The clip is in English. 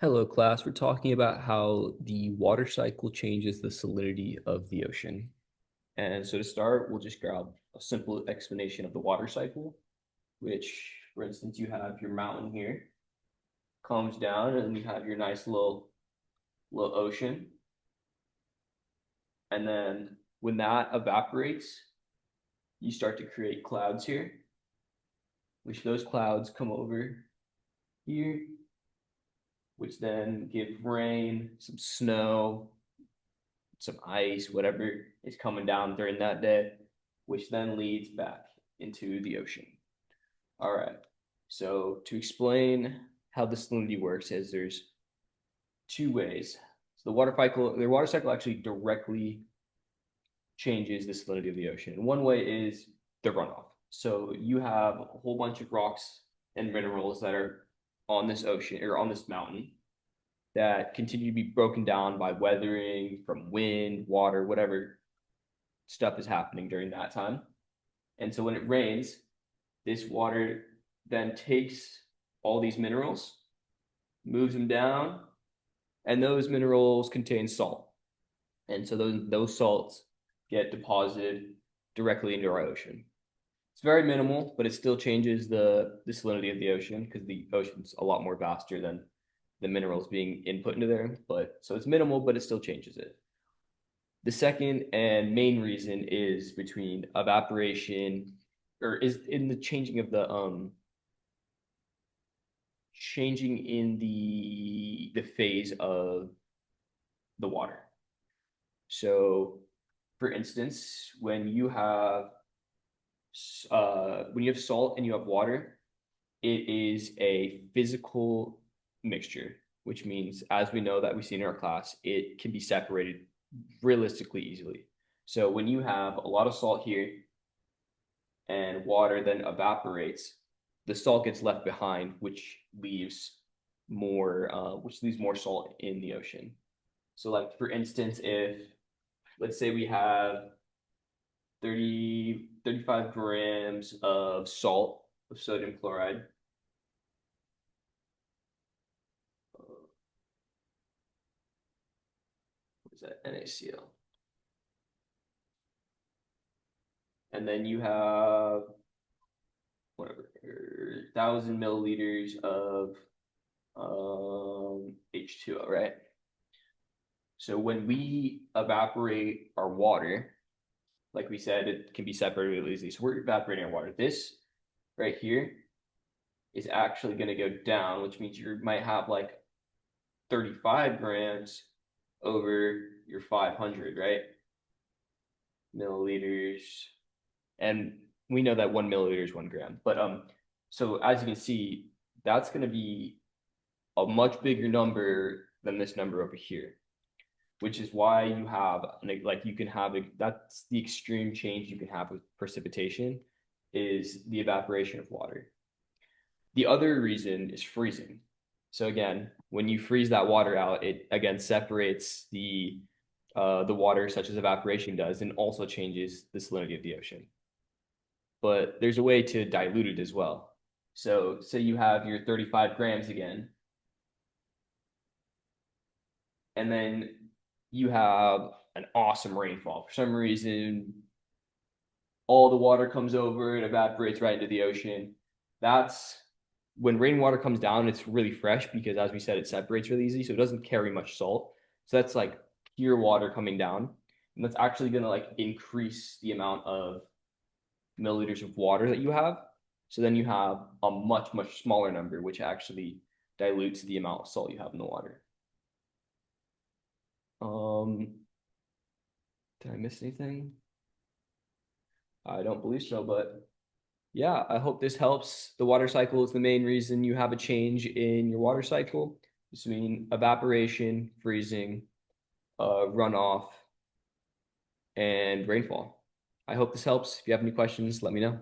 Hello, class. We're talking about how the water cycle changes the salinity of the ocean. And so to start, we'll just grab a simple explanation of the water cycle, which, for instance, you have your mountain here, comes down, and you have your nice little ocean. And then when that evaporates, you start to create clouds here, which those clouds come over here, which then give rain, some snow, some ice, whatever is coming down during that day, which then leads back into the ocean. All right. So to explain how the salinity works is there's two ways. So the water cycle actually directly changes the salinity of the ocean. And one way is the runoff. So you have a whole bunch of rocks and minerals that are on this ocean or on this mountain that continue to be broken down by weathering from wind, water, whatever stuff is happening during that time. And so when it rains, this water then takes all these minerals, moves them down, and those minerals contain salt. And so those salts get deposited directly into our ocean. It's very minimal, but it still changes the salinity of the ocean because the ocean's a lot more vaster than the minerals being input into there. But so it's minimal, but it still changes it. The second and main reason is between evaporation or is in the changing in the phase of the water. So for instance, when you have salt and you have water, it is a physical mixture, which means, as we know that we've seen in our class, it can be separated realistically easily. So when you have a lot of salt here and water then evaporates, the salt gets left behind, which leaves more salt in the ocean. So, like for instance, if let's say we have 35 grams of salt of sodium chloride. What is that? NaCl. And then you have whatever, 1,000 milliliters of H2O, right? So when we evaporate our water, like we said, it can be separated really easily. So we're evaporating our water. This right here is actually going to go down, which means you might have like 35 grams over your 500, right? Milliliters. And we know that 1 milliliter is 1 gram. But so as you can see, that's going to be a much bigger number than this number over here, which is why you have like you can have that's the extreme change you can have with precipitation is the evaporation of water. The other reason is freezing. So again, when you freeze that water out, it again separates the water such as evaporation does and also changes the salinity of the ocean. But there's a way to dilute it as well. So say you have your 35 grams again, and then you have an awesome rainfall. For some reason, all the water comes over, it evaporates right into the ocean. That's when rainwater comes down, it's really fresh because, as we said, it separates really easy. So it doesn't carry much salt. So that's like pure water coming down. And that's actually going to like increase the amount of milliliters of water that you have. So then you have a much, much smaller number, which actually dilutes the amount of salt you have in the water. Um, did I miss anything? I don't believe so, but yeah, I hope this helps. The water cycle is the main reason you have a change in your water cycle between evaporation, freezing, runoff, and rainfall. I hope this helps. If you have any questions, let me know.